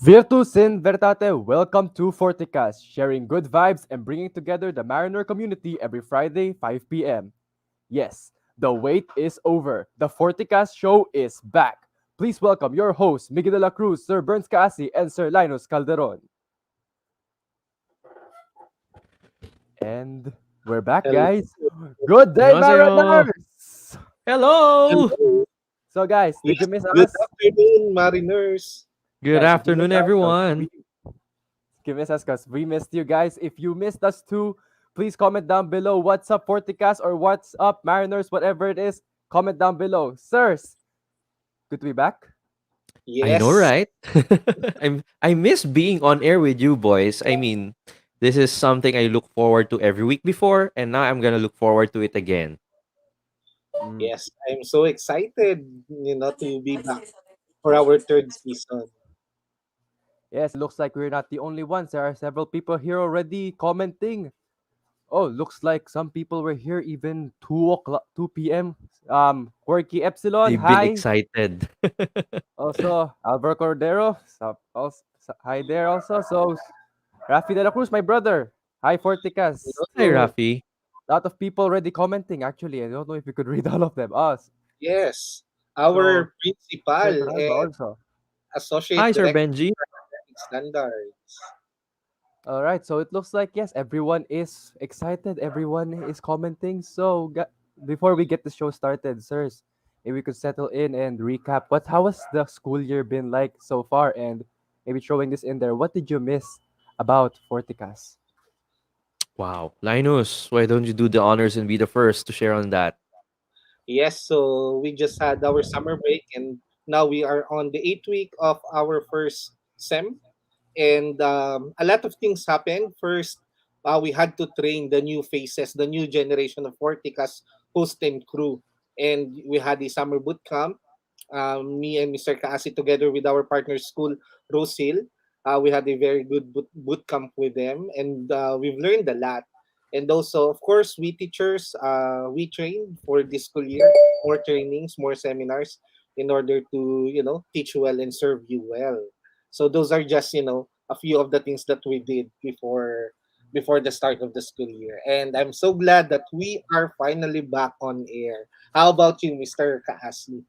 Virtus in Veritate, welcome to Forticas, sharing good vibes and bringing together the Mariner community every Friday, 5 p.m. Yes, the wait is over. The Forticas show is back. Please welcome your hosts, Miguel de la Cruz, Sir Burns Casi, and Sir Linus Calderon. And we're back, Hello. guys. Good day, 안녕하세요. Mariners! Hello. Hello. So, guys, did Yes, you miss good us? afternoon, Mariners. Good Yes, did you miss afternoon, us? everyone. You miss us because we missed you guys. If you missed us too, please comment down below what's up Forticast or what's up Mariners, whatever it is. Comment down below. Sirs, good to be back. I know, Yes, right? I miss being on air with you boys. I mean, this is something I look forward to every week before, and now I'm gonna look forward to it again. Mm. yes, I'm so excited, to be back for our third season. Yes, looks like we're not the only ones. There are several people here already commenting. Oh, looks like some people were here even 2 o'clock, 2 p.m. Quirky Epsilon, They've been hi. excited. Also, Alvaro Cordero, hi there also. So, Rafi de la Cruz, my brother. Hi, Forticas. Hi, Hello. Rafi. Lot of people already commenting. Actually, I don't know if we could read all of them. Us. Yes, So, our Sir principal Fernando and also. associate Hi, Sir director Benji. of standards. All right. So it looks like yes, everyone is excited. Everyone is commenting. So before we get the show started, sirs, if we could settle in and recap how has the school year been like so far, and maybe throwing this in there. What did you miss about Forticas? Wow, Linus, why don't you do the honors and be the first to share on that? Yes, so we just had our summer break, and now we are on the 8th week of our first sem. And a lot of things happened. First, we had to train the new faces, the new generation of Forticas host and crew. And we had a summer boot camp. Me and Mr. Kaasi together with our partner school, Rose Hill. We had a very good boot camp with them, and we've learned a lot. And also, of course, we teachers, we train for this school year, more trainings, more seminars in order to, teach well and serve you well. So those are just, a few of the things that we did before the start of the school year. And I'm so glad that we are finally back on air. How about you, Mr. Kaasi?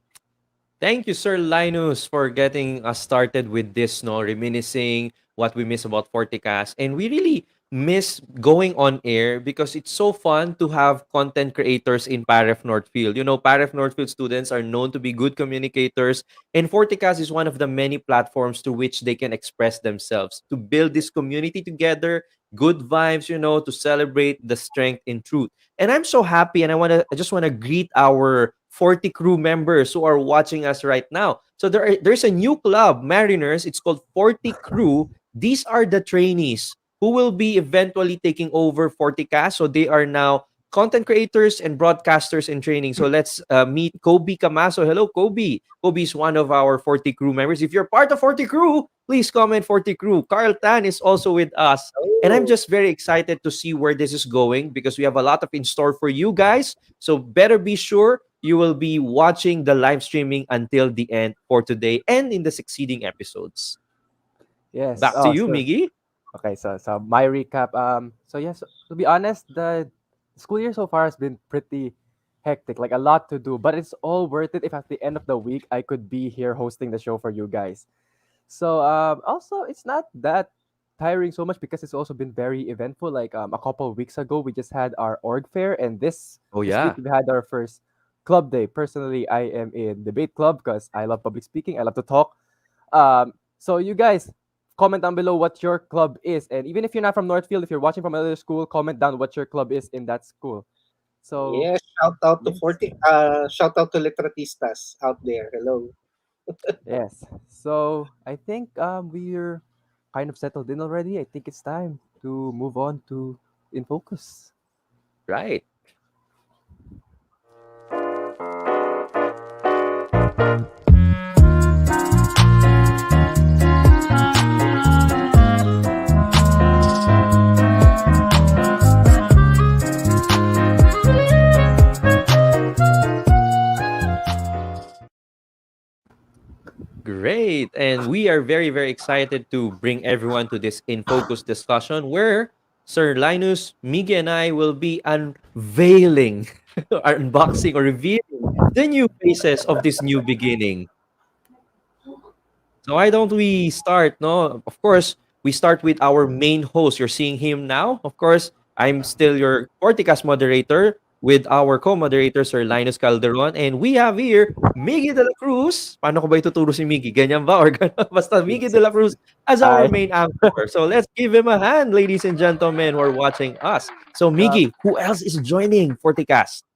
Thank you, Sir Linus, for getting us started with this, no, reminiscing what we miss about Forticast. And we really miss going on air because it's so fun to have content creators in Paref Northfield. You know, Paref Northfield students are known to be good communicators, and Forticast is one of the many platforms through which they can express themselves to build this community together, good vibes, to celebrate the strength in truth. And I'm so happy, and I just want to greet our 40 crew members who are watching us right now. So there's a new club, Mariners. It's called 40 Crew. These are the trainees who will be eventually taking over FortiCast. So they are now content creators and broadcasters in training. So let's meet Kobe Camaso. Hello, Kobe. Kobe is one of our 40 crew members. If you're part of 40 crew, please comment 40 crew. Carl Tan is also with us. And I'm Oh, just very excited to see where this is going because we have a lot of in store for you guys. So better be sure you will be watching the live streaming until the end for today and in the succeeding episodes. Yes. Back to Oh, you, so Miggy. okay. So my recap. So yes, to be honest, the school year so far has been pretty hectic. Like a lot to do, but it's all worth it if at the end of the week I could be here hosting the show for you guys. So also it's not that tiring so much because it's also been very eventful. Like a couple of weeks ago, we just had our org fair, and Oh, this week yeah. we had our first club day. Personally, I am in debate club because I love public speaking. I love to talk. So you guys comment down below what your club is, and even if you're not from Northfield, if you're watching from another school, comment down what your club is in that school. So yes. Shout out to yes, 40. Shout out to Letratistas out there. Hello. yes. So I think we're kind of settled in already. I think it's time to move on to in focus. Right. Great. And we are very, very excited to bring everyone to this In Focus discussion where Sir Linus, Miggy, and I will be unveiling, or unboxing, or revealing the new faces of this new beginning. So why don't we start? No, of course, we start with our main host. You're seeing him now. Of course, I'm still your Forticas moderator with our co-moderator, Sir Linus Calderon. And we have here Miggy de la Cruz. Paano ko ba ituturo si Miggy? Ganyan ba? Or gano'n? Basta Miggy de la Cruz as our Hi. main anchor. So let's give him a hand, ladies and gentlemen who are watching us. So Uh, Miggy, who else is joining Forticas?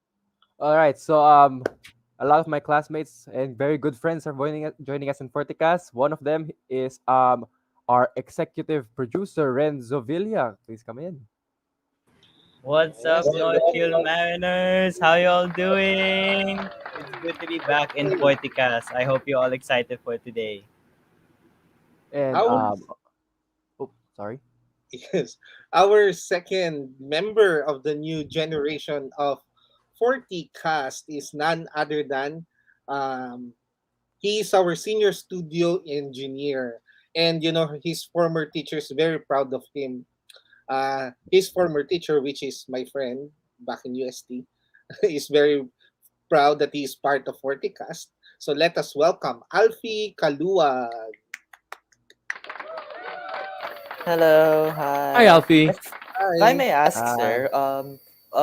all right. So a lot of my classmates and very good friends are joining us in FortiKast. One of them is our executive producer Renzo Villa. Please come in. What's up, Yes. Northfield Mariners? How y'all doing? It's good to be back in Forticas. I hope you're all excited for today. And Our oh, sorry. yes, our second member of the new generation of FortiKast is none other than um, he is our senior studio engineer, and his former teacher is very proud of him. His former teacher, which is my friend back in UST, is very proud that he is part of FortiCast. So let us welcome Alfie Kalua. Hello, Hi, hi. Alfie. If I Hi, may ask, Hi. sir,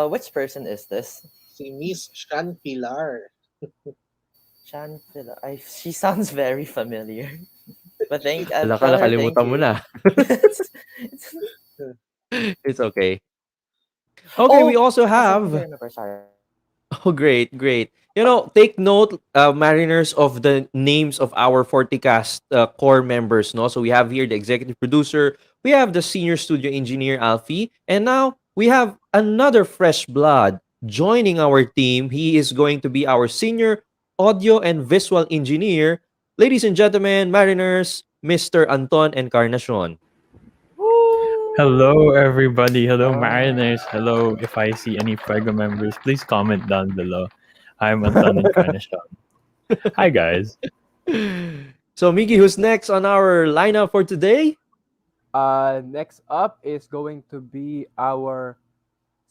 which person is this? si Miss Shan Pilar. Chanfila. She sounds very familiar. But Wala ka, tell her thank nakalimutan mo you. na. It's okay. Okay, we Oh, also yes, I think I have. remember. Sorry. Oh, great, great. Take note, mariners, of the names of our Forticast core members. No, so we have here the executive producer, we have the senior studio engineer Alfie, and now we have another fresh blood joining our team. He is going to be our senior audio and visual engineer. Ladies and gentlemen, mariners, Mr. Anton Encarnacion. Hello, everybody. Hello, Mariners. Hello. If I see any Fuego members, please comment down below. I'm Anton Encarnacion. Hi, guys. So, Miggy, who's next on our lineup for today? Next up is going to be our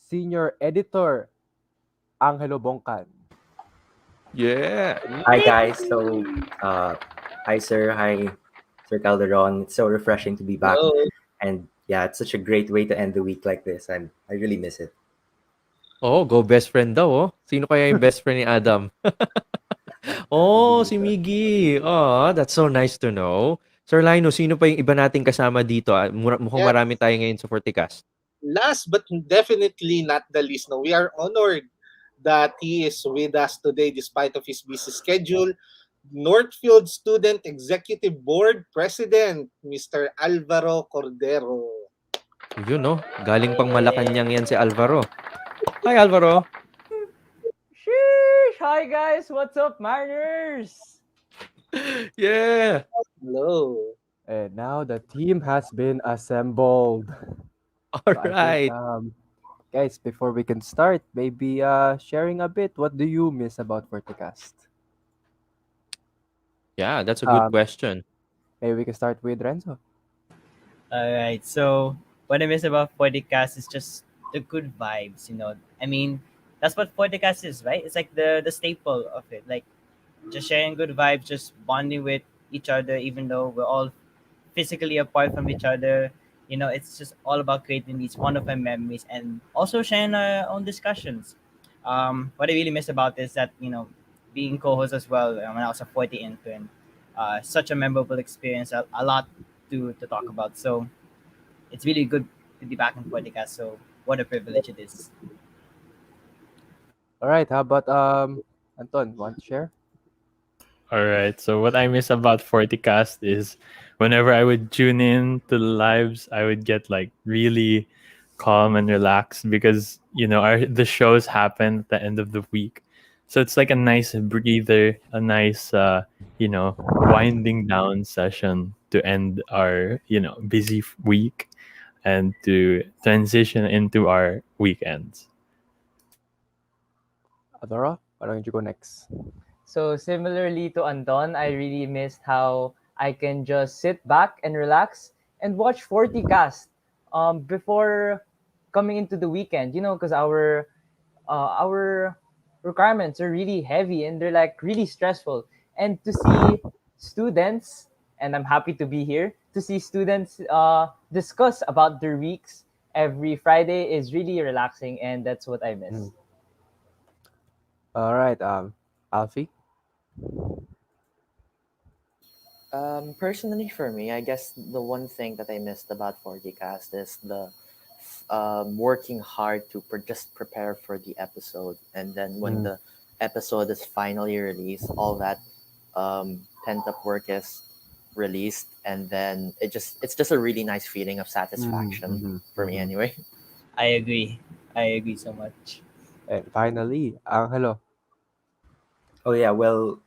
senior editor Angelo Bongkan. Yeah. Hi guys. Uh, hi sir. Hi Sir Calderon. It's so refreshing to be back, Hello. and yeah, it's such a great way to end the week like this. I really miss it. Oh, go best friend daw, oh. Sino kaya yung best friend ni Adam? Oh, si Miggy. Oh, that's so nice to know. Sir Lino, sino pa yung iba nating kasama dito? Mukhang Yes. marami tayo ngayon sa Forticast. Last but definitely not the least, no, we are honored that he is with us today despite of his busy schedule. Northfield Student Executive Board President, Mr. Alvaro Cordero. Yun, no? Galing pang Malacanang yan si Alvaro. Hi, Alvaro. Sheesh! Hi, guys. What's up, Mariners? Yeah. Hello. And now the team has been assembled. All So I think right. guys, before we can start, maybe sharing a bit. What do you miss about FortiCast? Yeah, that's a good Um, question. maybe we can start with Renzo. All right. So, what I miss about Forticast is just the good vibes. I mean, that's what Forticast is, right? It's like the staple of it. Like just sharing good vibes, just bonding with each other, even though we're all physically apart from each other. It's just all about creating these wonderful memories and also sharing our own discussions. What I really miss about this is that being co-host as well when I was a 40 intern, such a memorable experience, a lot to talk about. So it's really good to be back in podcast. So what a privilege it is. All right, how about Anton, want to share? All right. So what I miss about FortiCast is whenever I would tune in to the lives, I would get like really calm and relaxed because the shows happen at the end of the week. So it's like a nice breather, a nice winding down session to end our busy week and to transition into our weekends. Adora, why don't you go next? So similarly to Anton, I really missed how I can just sit back and relax and watch FortiKast before coming into the weekend. Because our requirements are really heavy and they're like really stressful. And to see students, and I'm happy to be here to see students discuss about their weeks every Friday is really relaxing, and that's what I miss. Mm. All right, Alfie. Personally, for me, I guess the one thing that I missed about 40Cast is the working hard to just prepare for the episode, and then when Mm. the episode is finally released, all that pent up work is released, and then it's just a really nice feeling of Mhm, satisfaction mhm, for me, mhm. anyway. I agree. I agree so much. And finally, Angelo. Oh yeah, well,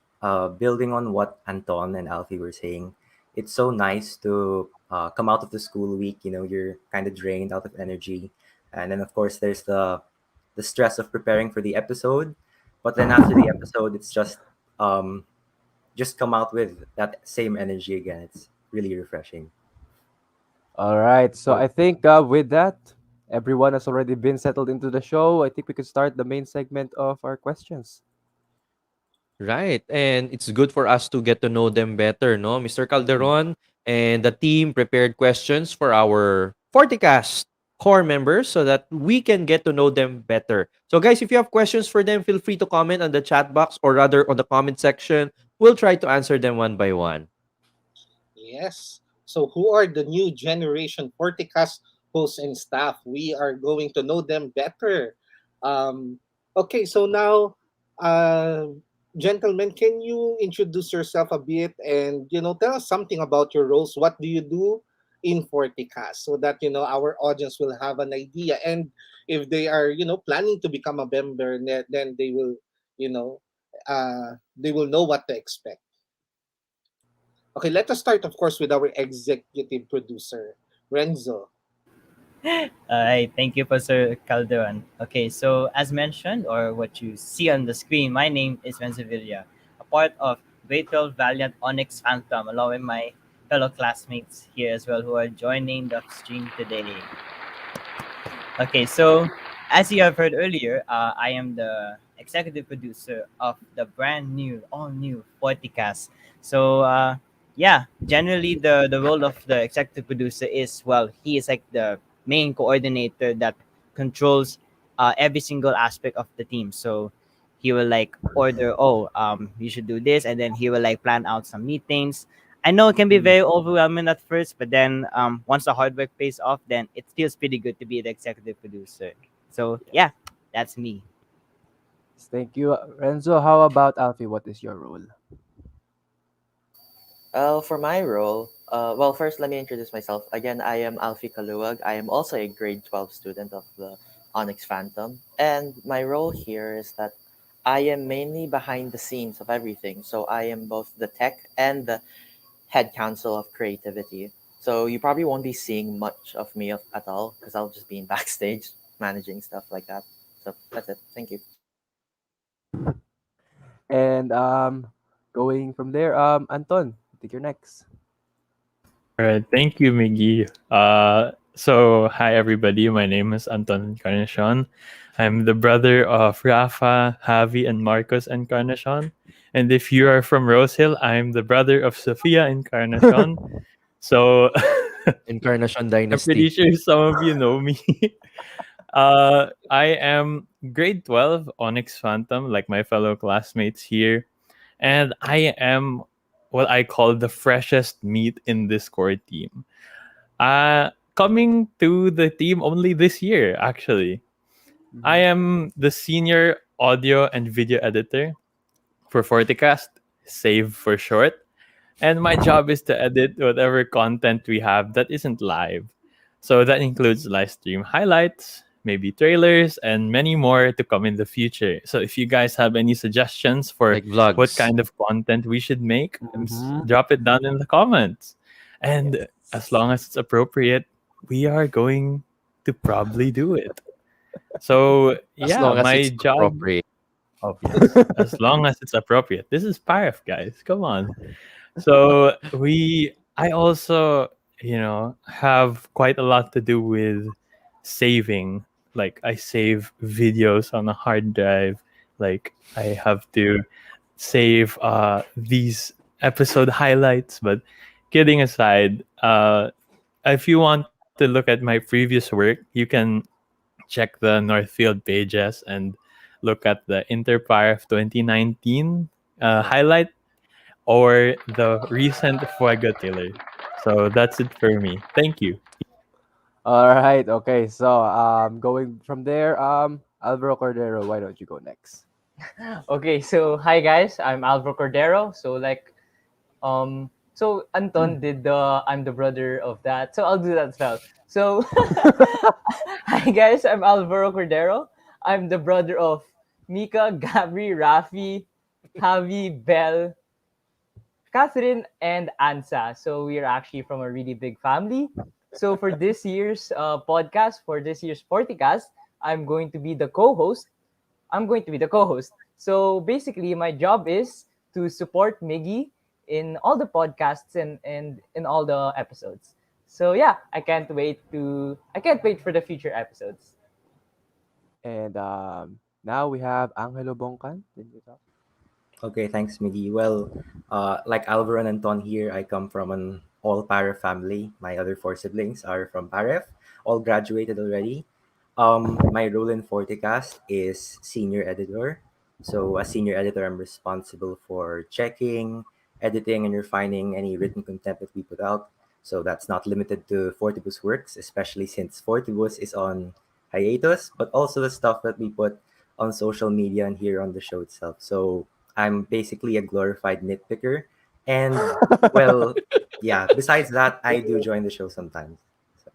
building on what Anton and Alfie were saying, it's so nice to come out of the school week. You're kind of drained out of energy, and then of course there's the stress of preparing for the episode. But then after the episode, it's just come out with that same energy again. It's really refreshing. All right, so Oh, I think with that, everyone has already been settled into the show. I think we could start the main segment of our questions. Right. And it's good for us to get to know them better, no? Mr. Calderon and the team prepared questions for our FortiCast core members so that we can get to know them better. So guys, if you have questions for them, feel free to comment on the chat box or rather on the comment section. We'll try to answer them one by one. Yes. So who are the new generation Forticast hosts and staff? We are going to know them better. Um, okay, so now, uh, gentlemen, can you introduce yourself a bit and tell us something about your roles? What do you do in Forticast so that our audience will have an idea, and if they are planning to become a member, then you know they will know what to expect. Okay, let us start, of course, with our executive producer, Renzo. All right, thank you, Professor Calderon. Okay, so as mentioned, or what you see on the screen, my name is Villa, a part of Grade 12 Valiant Onyx Phantom, along with my fellow classmates here as well who are joining the stream today. Okay, so as you have heard earlier, I am the executive producer of the brand new, all new Forticast. So, yeah, generally the role of the executive producer is, well, he is like the main coordinator that controls every single aspect of the team. So he will like order, oh, you should do this, and then he will like plan out some meetings. I know it can be Mm. very overwhelming at first, but then once the hard work pays off, then it feels pretty good to be the executive producer. So yeah, that's me. Thank you, Renzo. How about Alfie? What is your role? For my role, well, first let me introduce myself. Again, I am Alfie Kaluwag. I am also a grade 12 student of the Onyx Phantom. And my role here is that I am mainly behind the scenes of everything. So I am both the tech and the head counsel of creativity. So you probably won't be seeing much of me at all because I'll just be in backstage managing stuff like that. So that's it. Thank you. And going from there, Anton, I think you're next. All right, thank you, Miggy. So hi everybody. My name is Anton Encarnacion. I'm the brother of Rafa, Javi, and Marcos Encarnacion. And if you are from Rose Hill, I'm the brother of Sofia Encarnacion. So Encarnacion I'm pretty Dynasty. sure some of you know me. I am grade 12 Onyx Phantom, like my fellow classmates here. And I am what I call the freshest meat in this core team. Coming to the team only this year, actually. I Mhm. am the senior audio and video editor for FortiCast, save for short. And my job is to edit whatever content we have that isn't live. So that includes live stream highlights, maybe trailers, and many more to come in the future. So if you guys have any suggestions for Like what vlogs. kind of content we should make, Mhm. drop it down in the comments. And as Yes. long as it's appropriate, we are going to probably do it. So As yeah, long as my it's job appropriate. Oh yes, as long as it's appropriate. This is Parf, guys. Come on. So I also, have quite a lot to do with saving. Like I save videos on a hard drive. Like I have to save these episode highlights. But kidding aside, if you want to look at my previous work, you can check the Northfield pages and look at the Interpire of 2019 Yeah. highlight or the recent Fuego Tiller. So that's it for me. Thank you. All right. Okay. So going from there, Alvaro Cordero, why don't you go next? Okay, so hi guys, I'm Alvaro Cordero. So Anton did the I'm the brother of that, so I'll do that as well. So hi guys, I'm Alvaro Cordero. I'm the brother of Mika, Gabri, Rafi, Javi, Bell, Catherine, and Ansa. So we are actually from a really big family. So for this year's podcast, for this year's Forticast, I'm going to be the co-host. I'm going to be the co-host. So basically, my job is to support Miggy in all the podcasts and in all the episodes. So yeah, I can't wait for the future episodes. And now we have Angelo Bongkan. Did you talk? Okay, thanks, Miggy. Well, like Alvaro and Anton here, I come from an all Paref family. My other four siblings are from Paref, all graduated already. My role in FortiKast is senior editor. So, as senior editor, I'm responsible for checking, editing, and refining any written content that we put out. So, that's not limited to Fortibus works, especially since Fortibus is on hiatus, but also the stuff that we put on social media and here on the show itself. So, I'm basically a glorified nitpicker. And, well, yeah, besides that, I do join the show sometimes. So,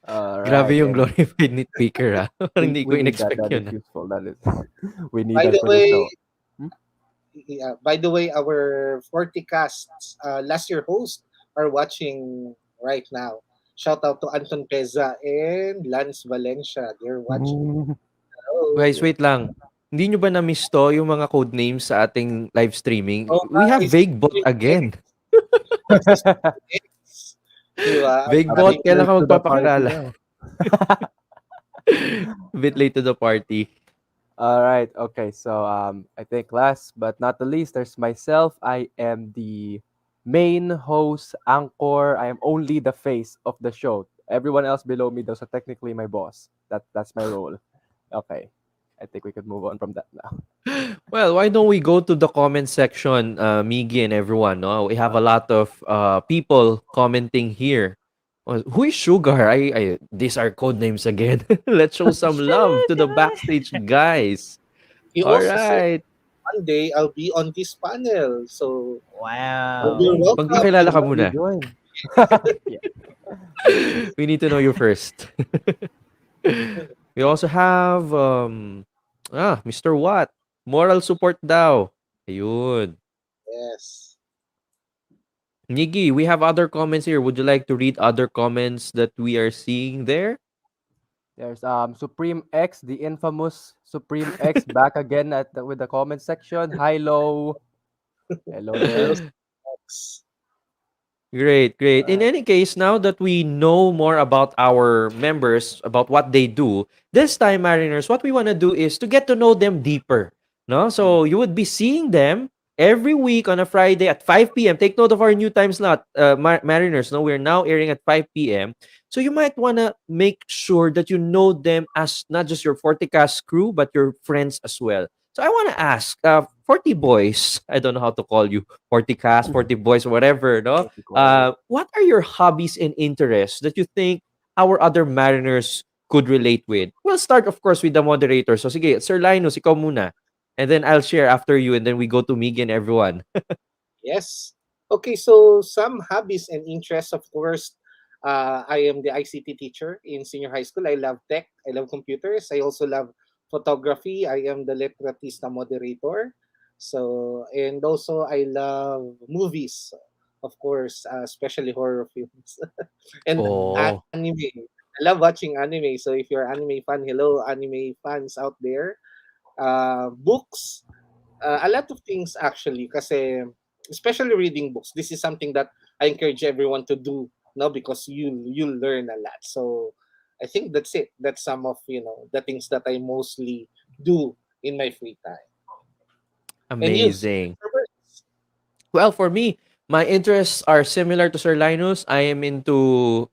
All Grabe right. yung And glorified nitpicker, ah. Parang hindi we ko need that. in-expect That is yun, ah. useful. That is we need By that the for the way, show. Hmm? yeah, by the way, our FortiCasts last year host are watching right now. Shout out to Anton Peza and Lance Valencia. They're watching. Guys, Oh, wait lang. Hindi nyo ba na-miss 'to, yung mga code names sa ating live streaming? oh We have guys, Vaguebot again. X. Di ba? Ang Vaguebot, daming Late kailan ka to the party magpapakilala? now. A bit late to the party. All right. Okay. So I think last but not the least, there's myself. I am the main host, anchor. I am only the face of the show. Everyone else below me, those are technically my boss. That's my role. Okay. I think we could move on from that now. Well, why don't we go to the comment section, Miggy and everyone, no? We have a lot of people commenting here. Who is Sugar? These are code names again. Let's show some love to the backstage guys. He All also said right. one day I'll be on this panel. So you're Wow. Okay. welcome. Magpakilala ka You muna. join. Yeah. We need to know you first. We also have Mr. Watt. Moral support daw. Ayun. Yes. Niggy, we have other comments here. Would you like to read other comments that we are seeing there? There's Supreme X, the infamous Supreme X, back again with the comment section. Hi, low. Hello Hello, there. Fox. Great, great. In Alright. any case, now that we know more about our members, about what they do, this time, Mariners, what we want to do is to get to know them deeper. No? So you would be seeing them every week on a Friday at 5 p.m. Take note of our new time slot, Mariners. No, we're now airing at 5 p.m. So you might want to make sure that you know them as not just your Forticast crew, but your friends as well. So I want to ask, 40 boys, I don't know how to call you, 40cast, 40 boys, whatever, no? What you call it. What are your hobbies and interests that you think our other mariners could relate with? We'll start, of course, with the moderator. So, sige, Sir Linus, ikaw muna. And then I'll share after you, and then we go to Miggy and everyone. Yes. Okay, so some hobbies and interests, of course. I am the ICT teacher in senior high school. I love tech. I love computers. I also love photography. I am the Letratista moderator. So, and also I love movies, of course, especially horror films and Oh, anime. I love watching anime. So if you're an anime fan, hello, anime fans out there. books, a lot of things actually. Kasi especially reading books. This is something that I encourage everyone to do, no, because you learn a lot. So I think that's it. That's some of the things that I mostly do in my free time. And you, Amazing. Robert? Well, for me, my interests are similar to Sir Linus. I am into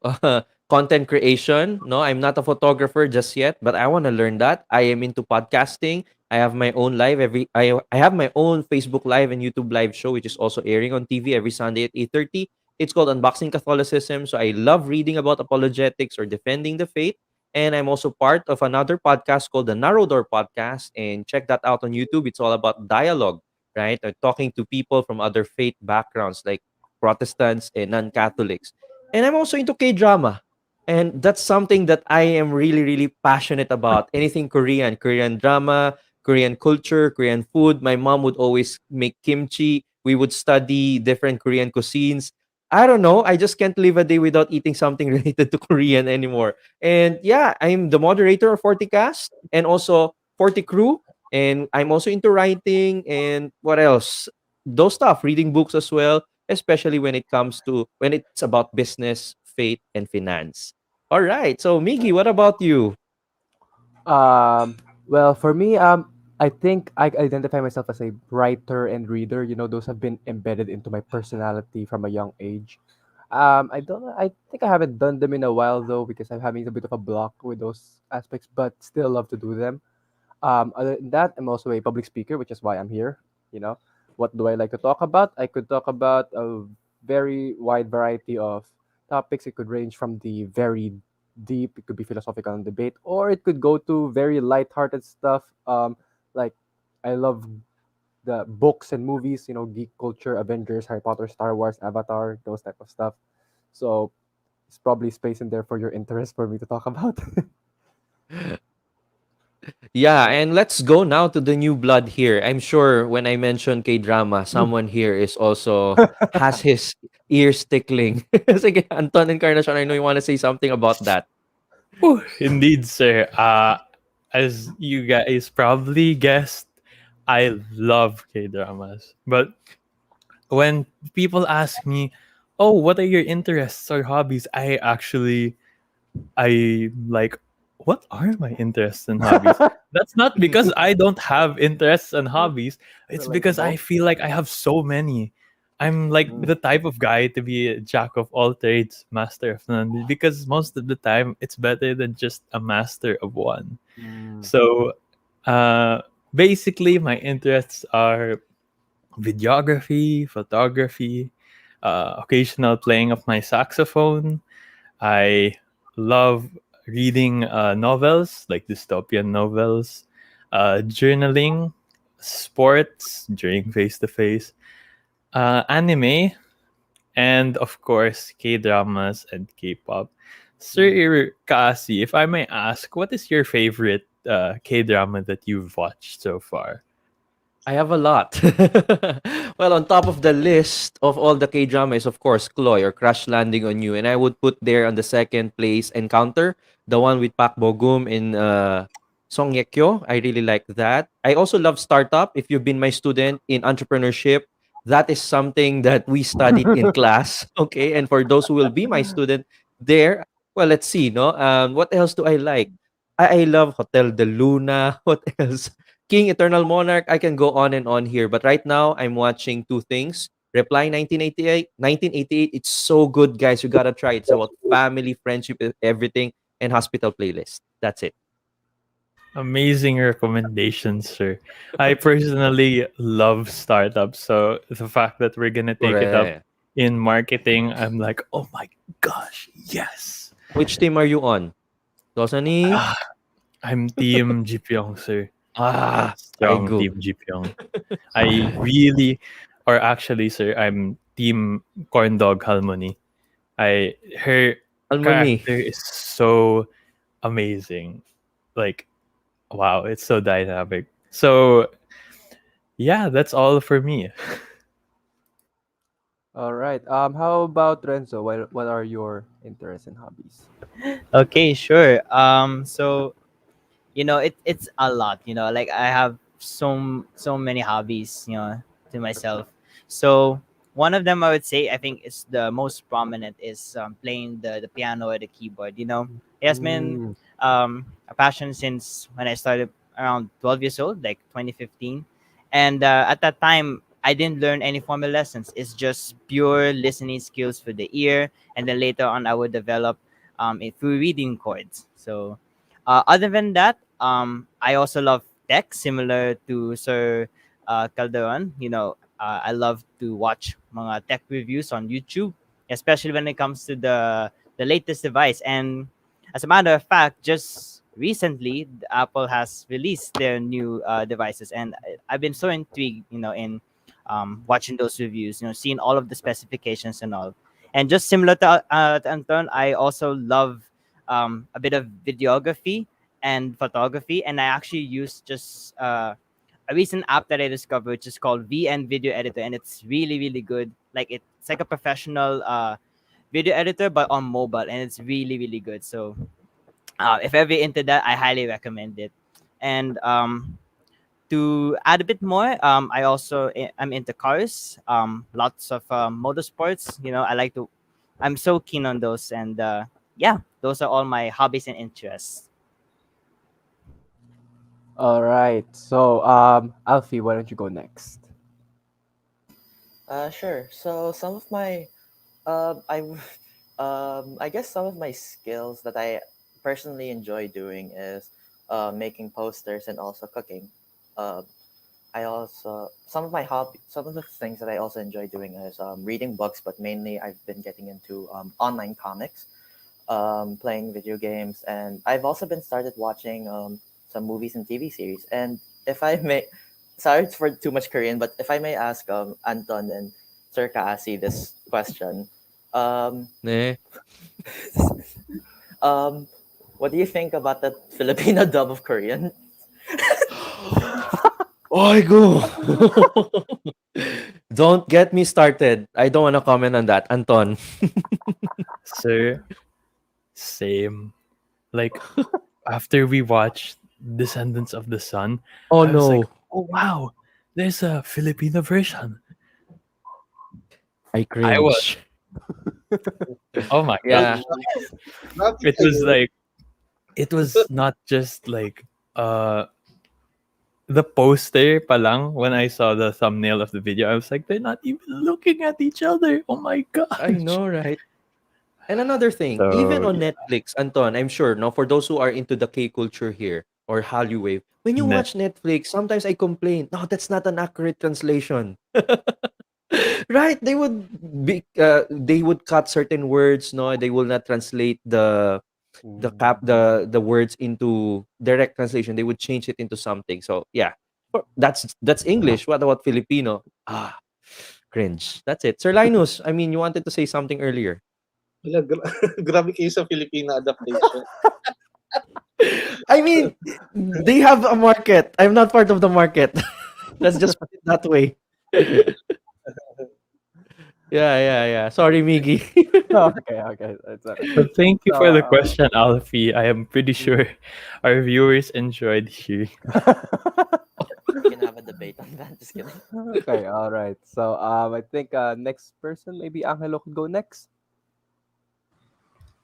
content creation. No, I'm not a photographer just yet, but I want to learn that. I am into podcasting. I have my own live I have my own Facebook live and YouTube live show which is also airing on TV every Sunday at 8:30. It's called Unboxing Catholicism. So I love reading about apologetics or defending the faith. And I'm also part of another podcast called the Narrow Door Podcast. And check that out on YouTube. It's all about dialogue, right? Or talking to people from other faith backgrounds like Protestants and non-Catholics. And I'm also into K-drama. And that's something that I am really, really passionate about. Anything Korean, Korean drama, Korean culture, Korean food. My mom would always make kimchi. We would study different Korean cuisines. I don't know. I just can't live a day without eating something related to Korean anymore. And yeah, I'm the moderator of FortiKast and also FortiCrew, and I'm also into writing and what else? Those stuff, reading books as well, especially when it's about business, faith, and finance. All right. So Miggy, what about you? Well, for me, I think I identify myself as a writer and reader. You know, those have been embedded into my personality from a young age. I don't know. I think I haven't done them in a while though, because I'm having a bit of a block with those aspects, but still love to do them. Other than that, I'm also a public speaker, which is why I'm here. You know, what do I like to talk about? I could talk about a very wide variety of topics. It could range from the very deep, it could be philosophical and debate, or it could go to very light-hearted stuff. Like I love the books and movies. You know, geek culture, Avengers, Harry Potter, Star Wars, Avatar, those type of stuff. So it's probably space in there for your interest for me to talk about. Yeah, and let's go now to the new blood here. I'm sure when I mention K-drama, someone here is also has his ears tickling. Sige, Anton Encarnacion, I know you want to say something about that. Whew, indeed, sir. As you guys probably guessed, I love K dramas. But when people ask me, "Oh, what are your interests or hobbies?" I like, what are my interests and hobbies? That's not because I don't have interests and hobbies. It's because I Relatable. feel like I have so many. I'm like Mm. the type of guy to be a jack of all trades, master of none, because most of the time it's better than just a master of one. Mm. So, uh, basically, my interests are videography, photography, occasional playing of my saxophone. I love reading novels, like dystopian novels, journaling, sports during face to face, anime, and of course, K dramas and K pop. Sir Kasi, if I may ask, what is your favorite K drama that you've watched so far? I have a lot. Well, on top of the list of all the K drama is of course Chloe or Crash Landing on You, and I would put there on the second place Encounter, the one with Pak Bogum in Song Ye Kyo. I really like that. I also love Startup. If you've been my student in entrepreneurship, that is something that we studied in class. Okay, and for those who will be my student there, well, let's see. No, what else do I like? I love Hotel de Luna. What else? King, Eternal Monarch, I can go on and on here. But right now, I'm watching two things. Reply 1988. 1988, it's so good, guys. You gotta try it. It's about family, friendship, everything, and hospital playlist. That's it. Amazing recommendations, sir. I personally love startups, so the fact that we're gonna take it up Correct. in marketing, I'm like, oh my gosh, yes. Which team are you on? Dosani? Ah, I'm Team Jipyong, sir. Ah, I Strong go. Team Jipyong. I really, or actually, sir, I'm Team Corn Dog Harmony. Her Almani. character is so amazing. Like, wow, it's so dynamic. So yeah, that's all for me. All right. How about Renzo? What are your interests and hobbies? Okay, sure. So it's a lot. Like I have so many hobbies, to myself. So one of them I would say, I think is the most prominent, is playing the piano or the keyboard. It has been Mm. a passion since when I started around 12 years old, like 2015. And at that time, I didn't learn any formal lessons. It's just pure listening skills for the ear. And then later on, I would develop it through reading chords. So, other than that, I also love tech, similar to Sir Calderon. I love to watch mga tech reviews on YouTube, especially when it comes to the latest device. And as a matter of fact, just recently, Apple has released their new devices, and I've been so intrigued, in watching those reviews, seeing all of the specifications and all. And just similar to Anton, I also love a bit of videography and photography, and I actually use just a recent app that I discovered, which is called VN Video Editor, and it's really, really good. Like it's like a professional video editor, but on mobile, and it's really, really good. So if ever into that, I highly recommend it. And to add a bit more, I'm into cars, lots of motorsports. I like to. I'm so keen on those, and yeah, those are all my hobbies and interests. All right. So, Alfie, why don't you go next? Sure. So some of my, I guess some of my skills that I personally enjoy doing is making posters and also cooking. Uh, I also some of the things that I also enjoy doing is reading books, but mainly I've been getting into online comics, playing video games, and I've also been started watching some movies and TV series. And if I may, sorry for too much Korean, but if I may ask Anton and Sir Kaasi this question, um, Ne? um, what do you think about the Filipino dub of Korean? Oy, go. Don't get me started. I don't want to comment on that, Anton. Sir, same. Like after we watched Descendants of the Sun, Oh I was like, no, oh wow, there's a Filipino version. I I was, cringe. oh my god. Yeah. Grabe It was kayo. like, it was not just like the poster palang. When I saw the thumbnail of the video, I was like, they're not even looking at each other. Oh my I gosh. know, right? And another thing, even So on yeah, Netflix, Anton, I'm sure, no, for those who are into the K culture here or Hallyu when you net watch Netflix, sometimes I complain, no, that's not an accurate translation. Right? They would cut certain words, no, they will not translate the words into direct translation. They would change it into something. So yeah, that's English. What about Filipino? Ah, cringe. That's it. Sir Linus, I mean, you wanted to say something earlier. Wala, grabe kayo sa Filipino adaptation. I mean, they have a market. I'm not part of the market. Let's just put it that way. Yeah. Sorry, Miggy. Okay, okay, that's all right. but thank you So, for the question, Alfie. I am pretty sure our viewers enjoyed hearing. We can have a debate on that. Just kidding. okay, all right. So, I think next person, maybe Angelo could go next.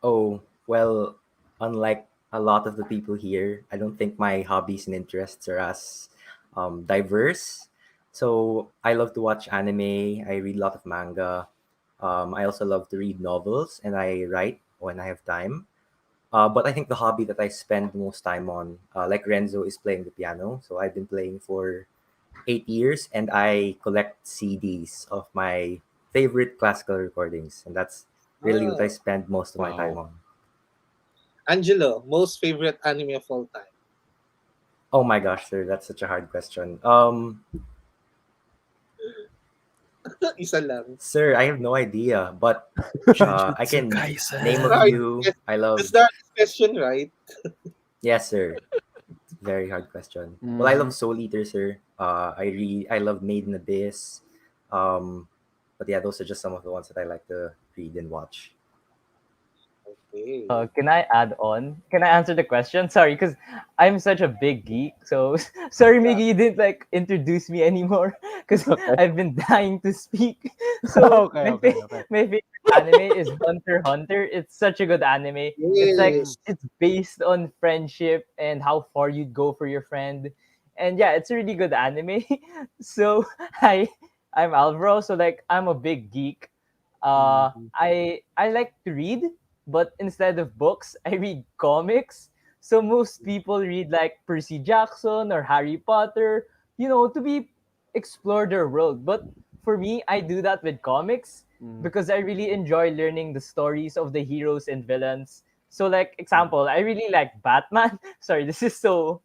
Oh, well, unlike a lot of the people here, I don't think my hobbies and interests are as diverse. So I love to watch anime. I read a lot of manga. I also love to read novels, and I write when I have time. But I think the hobby that I spend most time on, like Renzo, is playing the piano. So I've been playing for 8 years, and I collect CDs of my favorite classical recordings, and that's really what I Ah, spend most of my time Wow. on. Angelo, most favorite anime of all time. Oh my gosh, sir, that's such a hard question. Isa lang. Sir, I have no idea, but I Jujutsu can name a Hard Kaisen. few. I That's love, the hardest question, right? yes, sir. Very hard question. Well, I Mm-hmm. love Soul Eater, sir. I love Maiden Abyss. Um, but yeah, those are just some of the ones that I like to read and watch. Okay. Can I add on? Can I answer the question? Sorry, because I'm such a big geek. So sorry, Yeah. Miggy, you didn't like introduce me anymore because Okay. I've been dying to speak. So Okay. Okay. Okay. my favorite anime is Hunter x Hunter. It's such a good anime. It's like Mm, Yes. it's based on friendship and how far you'd go for your friend. And yeah, it's a really good anime. So I'm Alvaro. So like I'm a big geek. mhm, I like to read, but instead of books, I read comics. So most people read like Percy Jackson or Harry Potter, to be explore their world. But for me, I do that with comics mm, because I really enjoy learning the stories of the heroes and villains. So like mm, example, I really like Batman. Sorry, this is so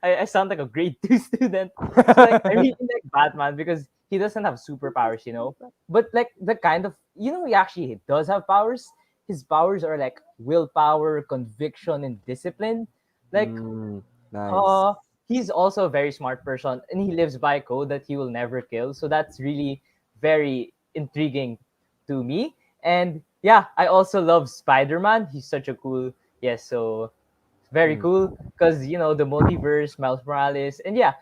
I sound like a grade two student. So like I really like Batman because he doesn't have superpowers, but like the kind of he actually does have powers. His powers are like willpower, conviction, and discipline. Like mm, nice. uh he's also a very smart person and he lives by a code that he will never kill. So that's really very intriguing to me. And yeah, I also love Spider-Man. He's such a cool yes, so very Mm, cool because the multiverse, Miles Morales, and yeah,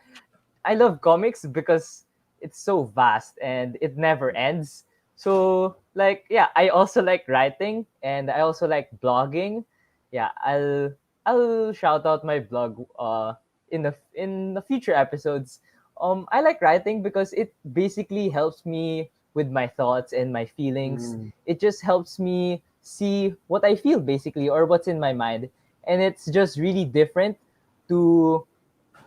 I love comics because it's so vast and it never ends. So like yeah, I also like writing and I also like blogging. Yeah, I'll shout out my blog in the future episodes. I like writing because it basically helps me with my thoughts and my feelings. mm, It just helps me see what I feel basically or what's in my mind. And it's just really different to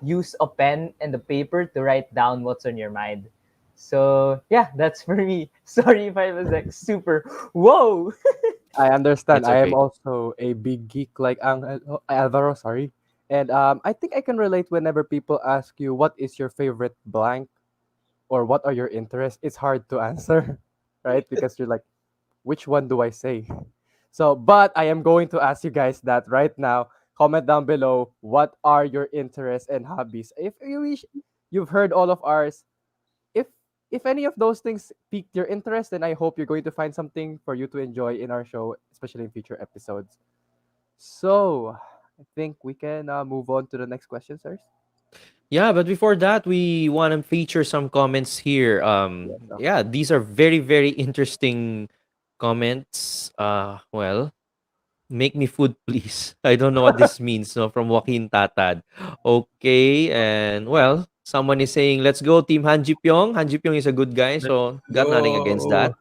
use a pen and a paper to write down what's on your mind. So yeah, that's for me. Sorry if I was like super whoa. I understand. It's I am okay. also a big geek like Alvaro, sorry. And I think I can relate whenever people ask you what is your favorite blank or what are your interests. It's hard to answer, right? Because you're like, which one do I say? So, but I am going to ask you guys that right now. Comment down below what are your interests and hobbies. If you wish, you've heard all of ours. If if any of those things piqued your interest, then I hope you're going to find something for you to enjoy in our show, especially in future episodes. So, I think we can move on to the next question, sirs. Yeah, but before that, we want to feature some comments here. Yes. Yeah, these are very, very interesting comments. Well, make me food, please. I don't know what this means. No, from Joaquin Tatad. Okay, and well, someone is saying, "Let's go, Team Han Ji Pyong." Han Ji Pyong is a good guy, Let's so got nothing against that.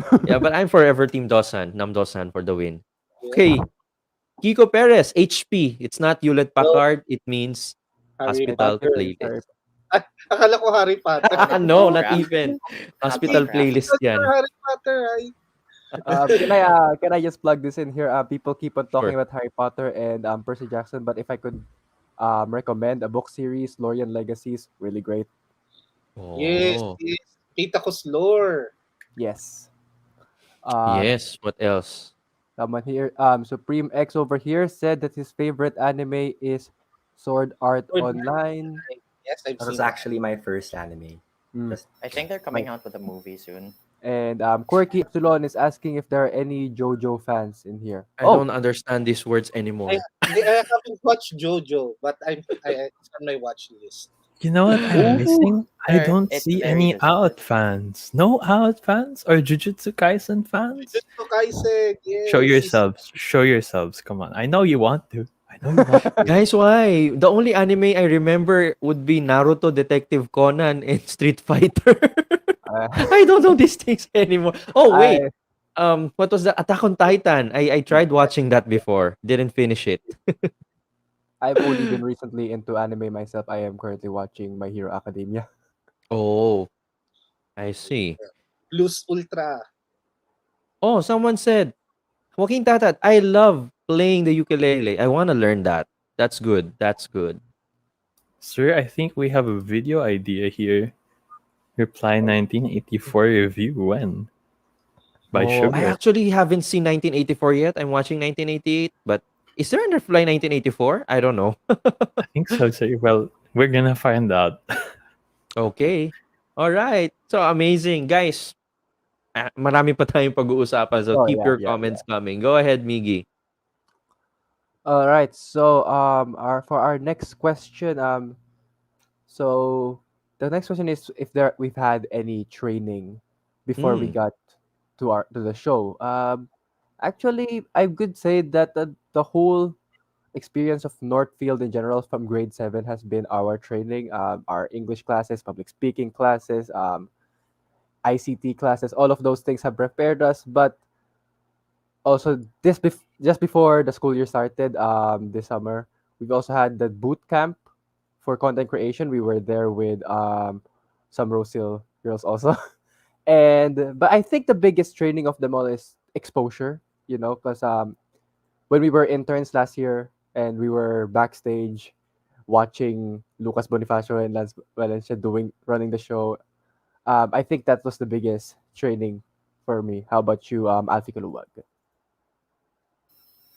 go. Yeah, but I'm forever Team Dosan, Nam Dosan for the win. Yeah. Okay, Kiko Perez, HP. It's not Hewlett No, Packard. It means Harry I thought hospital Potter. you're playlist. Akala ko Harry Potter. No, not Craft. even. Happy Hospital craft. playlist For yan. Harry Potter, ay. can I just plug this in here? People keep on talking Sure. about Harry Potter and Percy Jackson, but if I could recommend a book series, Lorien Legacies, really great. Yes, Oh, yes. Tita Ko's lore. Yes. Uh, yes. What else? Someone here, Supreme X over here said that his favorite anime is Sword Art Lord Online. Nine. Yes, I've That was seen that. actually my first anime. Mm, Just I think they're coming nice. out with a movie soon. And Quirky Epsilon is asking if there are any JoJo fans in here. I Oh, don't understand these words I, anymore. I haven't watched JoJo, but it's on my watch list. You know what I'm ooh, missing? I don't It's see very any out deserved. fans. No out fans or Jujutsu Kaisen fans? Jujutsu Kaisen, Show yes. yourselves. Show yourselves. Come on. I know you want to. I know you want to. Guys, why? The only anime I remember would be Naruto, Detective Conan, and Street Fighter. uh, I don't know these things anymore. Oh, wait. I What was the Attack on Titan? I tried watching that before. Didn't finish it. I've only been recently into anime myself. I am currently watching My Hero Academia. Oh, I see. Plus Ultra. Oh, someone said, Joaquin Tatat, I love playing the ukulele. I want to learn that. That's good. That's good. Sir, I think we have a video idea here. Reply 1984 review when? By Oh, I Sugar. actually haven't seen 1984 yet. I'm watching 1988, but is there a Fly 1984? I don't know. I think so, sir. Well, we're gonna find out. Okay. All right. So amazing, guys. Marami pa tayong pag-uusapan. So Oh keep yeah, your yeah, comments coming. Go ahead, Miggy. All right. So our for our next question, so the next question is if there we've had any training before we Hmm. got to the show. Actually, I could say that the whole experience of Northfield in general from grade 7 has been our training, our English classes, public speaking classes, ICT classes. All of those things have prepared us. But also, just before the school year started, this summer, we've also had the boot camp for content creation. We were there with some Rosehill girls also. And but I think the biggest training of them all is exposure, because when we were interns last year and we were backstage watching Lucas Bonifacio and Lance Valencia running the show, I think that was the biggest training for me. How about you, Alfie Kaluwag?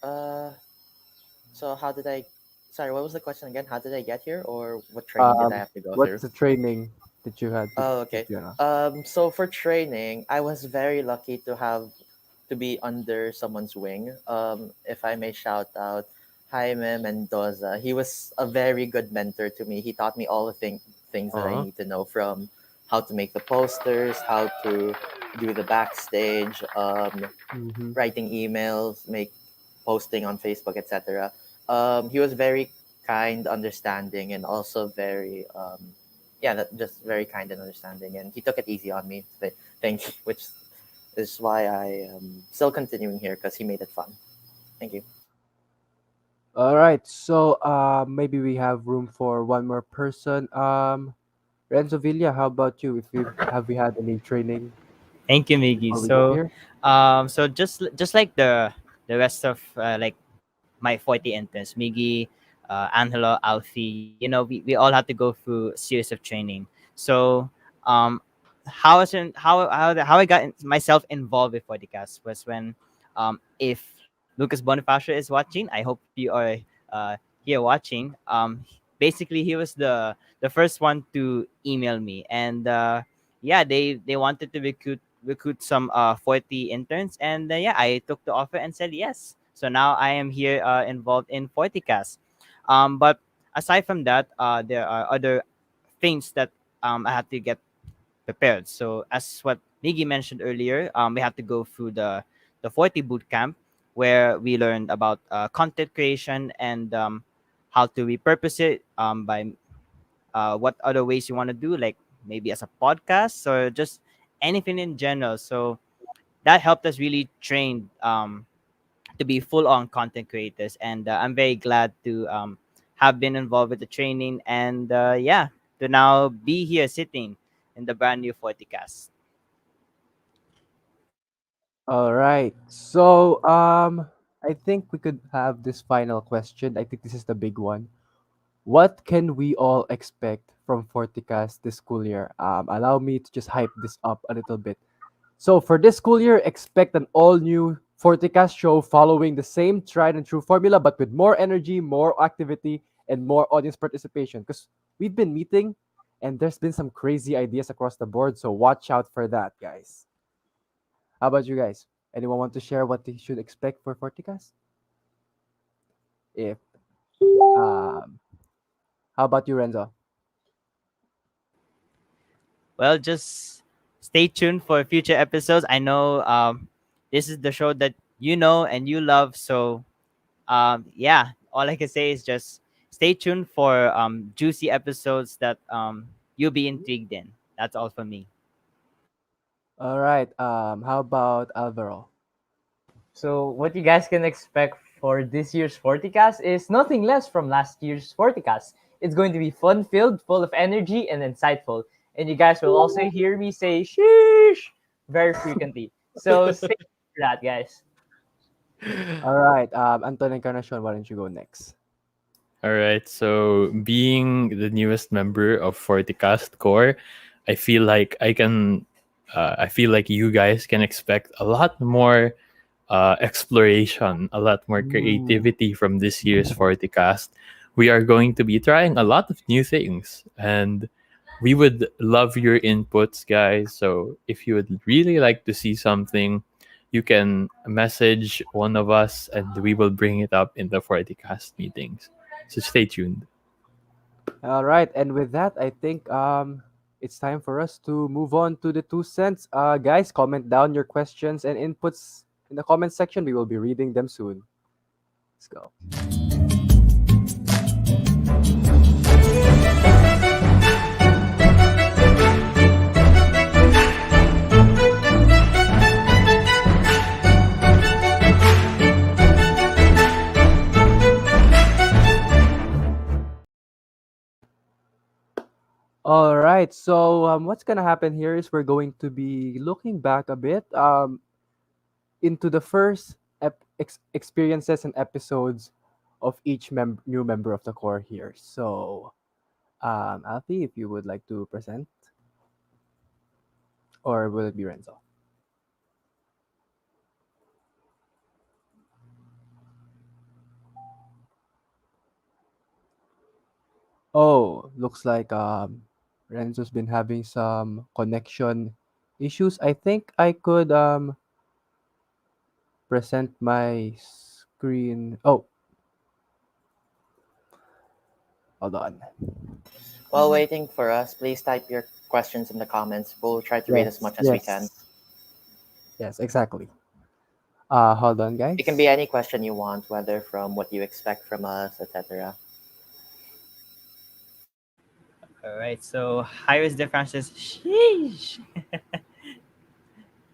Uh, so how did I? Sorry, what was the question again? How did I get here, or what training did I Um, have to go what's through? the training that you had to Oh, okay. you know? So for training, I was very lucky to be under someone's wing. If I may shout out Jaime Mendoza, he was a very good mentor to me. He taught me all the things that I Uh-huh. need to know, from how to make the posters, how to do the backstage, Mm-hmm. writing emails, make posting on Facebook, etc. He was very kind, understanding, and also very yeah, just very kind and understanding. And he took it easy on me. Thank you, which is why I am still continuing here because he made it fun. Thank you. All right, so maybe we have room for one more person. Renzo Villa, how about you? If we had any training Thank you, Miggy. before we go So, here? just like the rest of like my 40 interns, Miggy, Angelo, Alfie, we all had to go through a series of training. So, um, how I got myself involved with podcast was when, if Lucas Bonifacio is watching, I hope you are uh here watching. Basically, he was the first one to email me, and yeah, they wanted to recruit some 40 interns, and yeah, I took the offer and said yes. So now I am here involved in FortiCast. But aside from that, there are other things that I have to get prepared. So as what Miggy mentioned earlier, we have to go through the 40 boot camp, where we learned about content creation and how to repurpose it by what other ways you want to do, like maybe as a podcast or just anything in general. So that helped us really train to be full on content creators. And I'm very glad to have been involved with the training, and yeah, to now be here sitting in the brand new FortiCast. All right. So, I think we could have this final question. I think this is the big one. What can we all expect from Forticast this school year? Allow me to just hype this up a little bit. So, for this school year, expect an all-new Forticast show following the same tried and true formula, but with more energy, more activity, and more audience participation. Because we've been meeting, and there's been some crazy ideas across the board. So, watch out for that, guys. How about you guys? Anyone want to share what they should expect for Forticast? If um, how about you, Renzo? Well, just stay tuned for future episodes. I know this is the show that you know and you love. So yeah, all I can say is just stay tuned for juicy episodes that you'll be intrigued in. That's all for me. All right. How about Alvaro? So what you guys can expect for this year's FortiCast is nothing less from last year's FortiCast. It's going to be fun-filled, full of energy, and insightful. And you guys will also hear me say "sheesh" very frequently. So stay tuned for that, guys. All right. Anton Encarnacion, why don't you go next? All right. So being the newest member of FortiCast Core, I feel like I feel like you guys can expect a lot more exploration, a lot more Ooh. creativity from this year's FortiCast. We are going to be trying a lot of new things, and we would love your inputs, guys. So if you would really like to see something you can message one of us and we will bring it up in the FortiKast meetings. So stay tuned. All right, and with that, I think it's time for us to move on to the 2 cents. Guys, comment down your questions and inputs in the comment section. We will be reading them soon. Let's go. All right, so what's gonna happen here is we're going to be looking back a bit into the first experiences and episodes of each new member of the core here. So, Alfie, if you would like to present, or will it be Renzo? Oh, looks like Renzo's been having some connection issues. I think I could present my screen. Oh, hold on. While waiting for us, please type your questions in the comments. We'll try to read as Yes, much as we can. yes, yes, exactly. Hold on, It can be guys. any question you want, whether from what you expect from us, etc. All right. So Iris De Francis. Sheesh.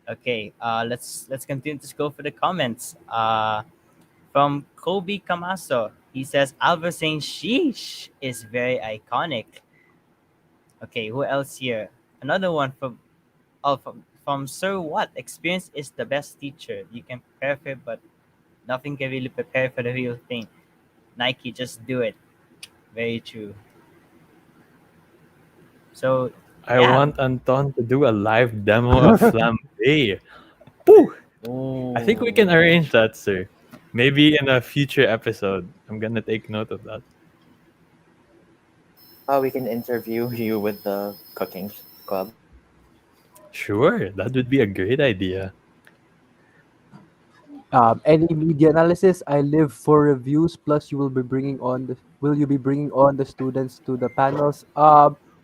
Okay. Let's continue to scroll for the comments. From Kobe Camaso, he says Alva saying "sheesh" is very iconic. Okay. Who else here? Another one from Sir What? Experience is the best teacher. You can prepare for it, but nothing can really prepare for the real thing. Nike, just do it. Very true. So I yeah. want Anton to do a live demo of Flambe. Pooh! I think we can Oh. arrange that, sir. Maybe in a future episode. I'm gonna take note of that. We can interview you with the cooking club. Sure, that would be a great idea. Any media analysis, I live for reviews. Plus, you will be bringing on the. Will you be bringing on the students to the panels?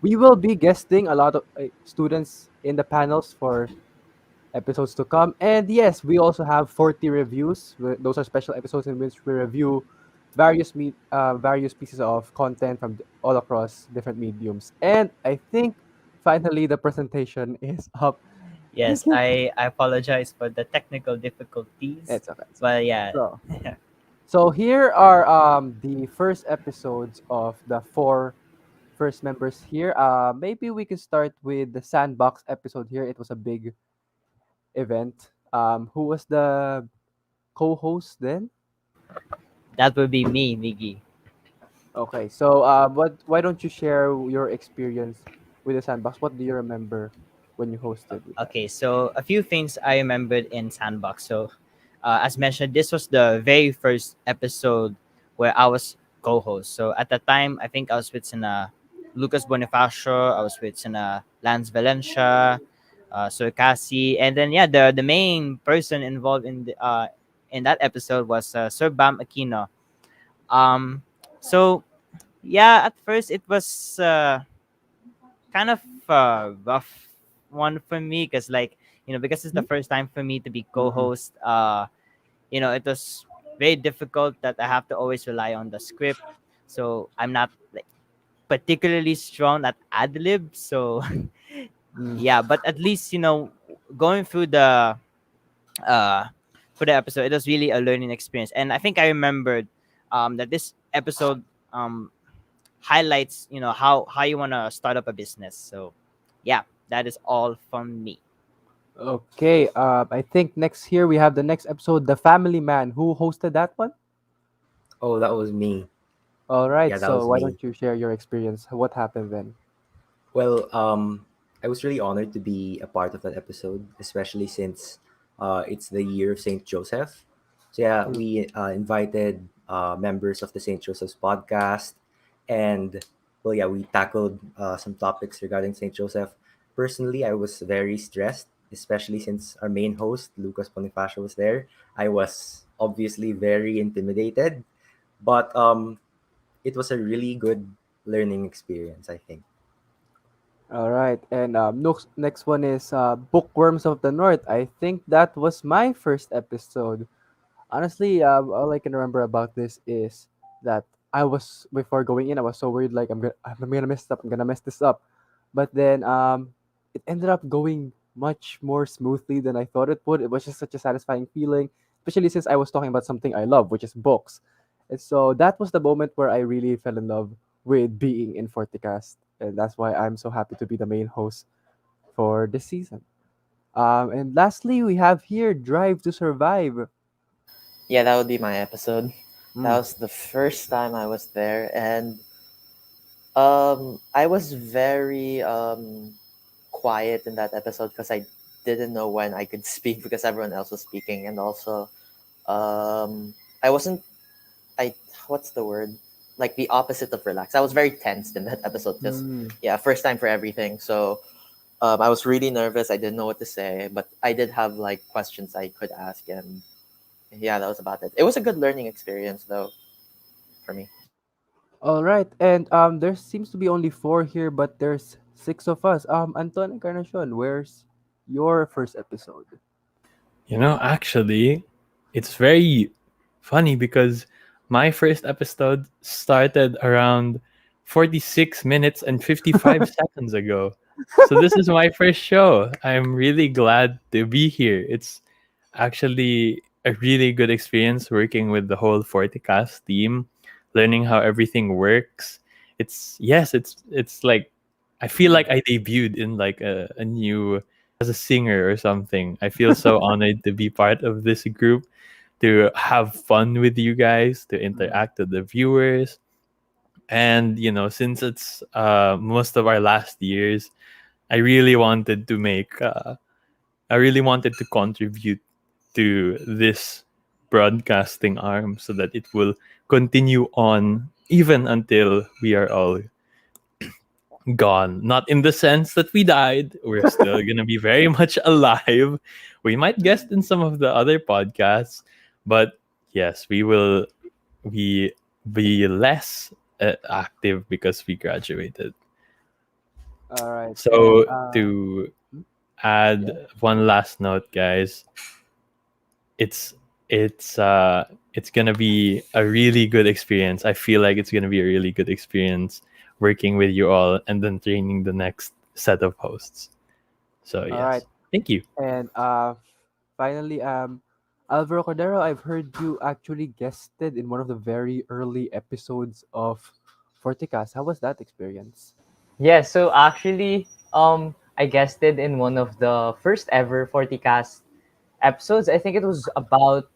We will be guesting a lot of students in the panels for episodes to come. And yes, we also have 40 reviews. Those are special episodes in which we review various pieces of content from all across different mediums. And I think finally the presentation is up. Yes, Thank you. I apologize for the technical difficulties, It's okay. It's okay. but yeah. So, so here are the first episodes of the four first members here. Maybe we can start with the sandbox episode here. It was a big event. Who was the co-host then? That would be me, Miggy. Okay, so what? Why don't you share your experience with the sandbox? What do you remember when you hosted with that? Okay, so a few things I remembered in Sandbox. So, as mentioned, this was the very first episode where I was co-host. So at the time, I think I was with Lucas Bonifacio. I was with Lance Valencia, Sir Cassie, and then yeah, the main person involved in that episode was Sir Bam Aquino. Um, so yeah, at first it was kind of rough one for me because because it's the first time for me to be Mm-hmm. co-host. It was very difficult that I have to always rely on the script, so I'm not like particularly strong at ad lib. So Mm. yeah, but at least going through the uh for the episode, it was really a learning experience, and I think I remembered that this episode highlights how you want to start up a business. So yeah, that is all from me. Okay. I think next here we have the next episode, The Family Man. Who hosted that one? Oh, that was me. All right. Yeah, that So was why me. don't you share your experience? What happened then? Well, I was really honored to be a part of that episode, especially since it's the year of Saint Joseph. So yeah, Mm. we invited members of the Saint Joseph's podcast, and we tackled some topics regarding Saint Joseph. Personally, I was very stressed especially since our main host, Lucas Bonifacio, was there. I was obviously very intimidated, but it was a really good learning experience, I think. All right, and next one is Bookworms of the North. I think that was my first episode. Honestly, all I can remember about this is that I was before going in, I was so worried like I'm gonna mess up, I'm gonna mess this up, but then it ended up going much more smoothly than I thought it would. It was just such a satisfying feeling, especially since I was talking about something I love, which is books, and so that was the moment where I really fell in love with being in Forticast, and that's why I'm so happy to be the main host for this season. And lastly, we have here Drive to Survive. Yeah, that would be my episode. That Mm. was the first time I was there, and I was very quiet in that episode because I didn't know when I could speak because everyone else was speaking, and also I wasn't I what's the word, like the opposite of relaxed. I was very tensed in that episode because Mm. yeah, first time for everything. So I was really nervous. I didn't know what to say, but I did have like questions I could ask, and yeah, that was about it. It was a good learning experience though for me. All right, and there seems to be only four here, but there's six of us. Anton Encarnacion, where's your first episode? Actually, it's very funny because my first episode started around 46 minutes and 55 seconds ago. So this is my first show. I'm really glad to be here. It's actually a really good experience working with the whole FortiCast team, learning how everything works. It's like I feel Mm. like I debuted in like a new as a singer or something. I feel so honored to be part of this group, to have fun with you guys, to Mm. interact with the viewers. And since it's most of our last years, I really wanted to I really wanted to contribute to this broadcasting arm so that it will continue on even until we are all gone. Not in the sense that we died. We're still gonna be very much alive. We might guest in some of the other podcasts, but yes, we will be less active because we graduated. All right, and So to add yeah. one last note, guys, it's it's gonna be a really good experience. I feel like it's gonna be a really good experience working with you all and then training the next set of hosts. So All right, yes, thank you. and finally, Alvaro Cordero, I've heard you actually guested in one of the very early episodes of Forticast. How was that experience? Yeah, so actually, I guested in one of the first ever FortiCast episodes. I think it was about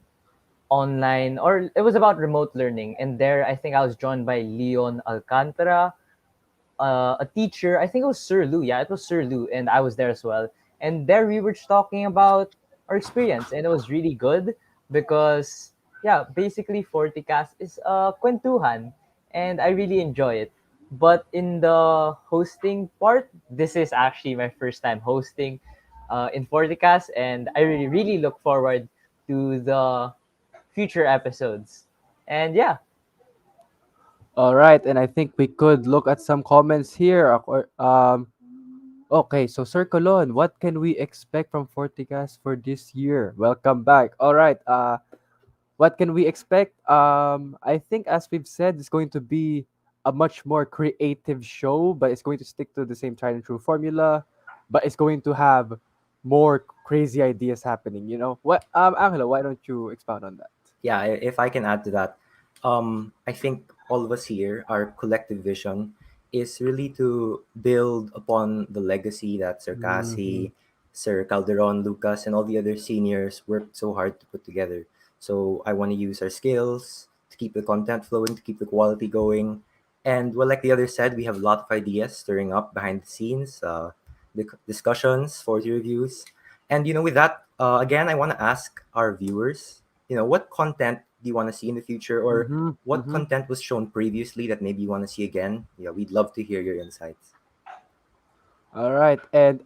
online, or it was about remote learning. And there, I think I was joined by Leon Alcantara, a teacher. I think it was Sir Lou. Yeah, it was Sir Lou, and I was there as well. And there we were just talking about our experience, and it was really good because yeah, basically Forticast is kwentuhan, and I really enjoy it. But in the hosting part, this is actually my first time hosting in Forticast, and I really look forward to the future episodes. And yeah, All right, and I think we could look at some comments here. Okay, so Sir Colon, what can we expect from Forticast for this year? Welcome back. All right, what can we expect? I think as we've said, it's going to be a much more creative show, but it's going to stick to the same tried and true formula, but it's going to have more crazy ideas happening. You know what? Angelo, why don't you expound on that? Yeah, if I can add to that, I think all of us here, our collective vision is really to build upon the legacy that Sir Mm-hmm. Cassie, Sir Calderon, Lucas, and all the other seniors worked so hard to put together. So I want to use our skills to keep the content flowing, to keep the quality going. And well, like the others said, we have a lot of ideas stirring up behind the scenes, the discussions, 40 reviews. And with that, again, I want to ask our viewers, what content do you want to see in the future, or Mm-hmm. what Mm-hmm. content was shown previously that maybe you want to see again? Yeah, we'd love to hear your insights. All right, and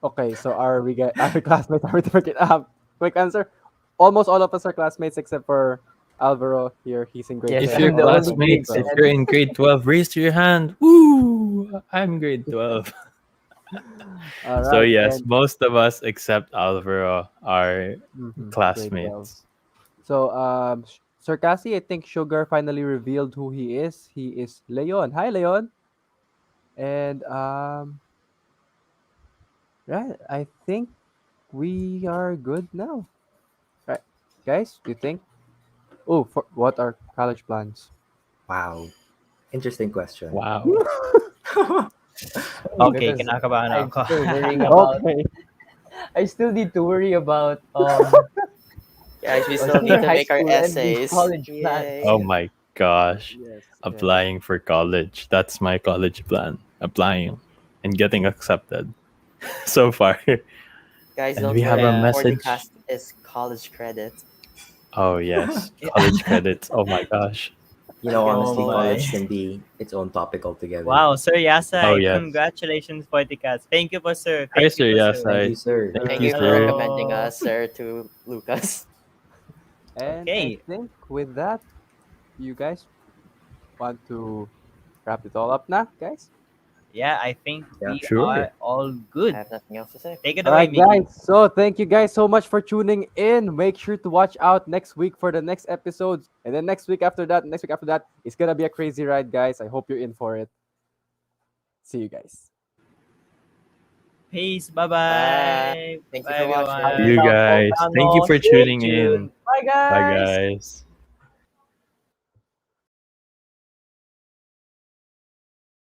Okay, so are we classmates? Are we different? Quick answer. Almost all of us are classmates except for Alvaro here. He's in grade Yes, If 10. you're I'm the Alvaro only in grade grade classmates, 12. if 10. you're in grade 12, raise your hand. Woo! I'm grade 12. All So right, yes, and most of us except Alvaro are grade 12. classmates. So, Sir Cassie, I think Sugar finally revealed who he is. He is Leon. Hi, Leon. And right, I think we are good now. Right, guys, do you think? Oh, for what are college plans? Wow, interesting question. Wow. Okay, Because kinakabahan I'm ako. still worrying about. Okay. I still need to worry about Guys, we still need senior to high make our school and the essays. college plans. Oh Yay. my gosh. Yes, yes. Applying for college. That's my college plan. Applying and getting accepted so far. Guys, And don't we have a worry. Yeah. message. FortiKast is college credit. Oh, yes. Yeah. College credits. Oh my gosh. You You know, can Oh honestly, enroll. college my. can be its own topic altogether. Wow, Sir Oh, Yasai, yes. congratulations, Forticas. Thank you po, sir. Hi, Thank you Sir po, sir. Thank Yasai. you, sir. Thank Thank you, you for sir. recommending Hello. us, sir, to Lucas. And I Okay. think with that, you guys want to wrap it all up now, guys? Yeah, I think Yeah. we Sure. are all I good. have nothing else to say. Take it All away, right, Mickey. guys. So thank you guys so much for tuning in. Make sure to watch out next week for the next episodes. And then next week after that, it's going to be a crazy ride, guys. I hope you're in for it. See you guys. Peace. Bye. Bye-bye. Thank you Bye, for See you everyone. watching. guys. Thank you for Stay tuning in. tuned. Bye, Bye, guys. guys.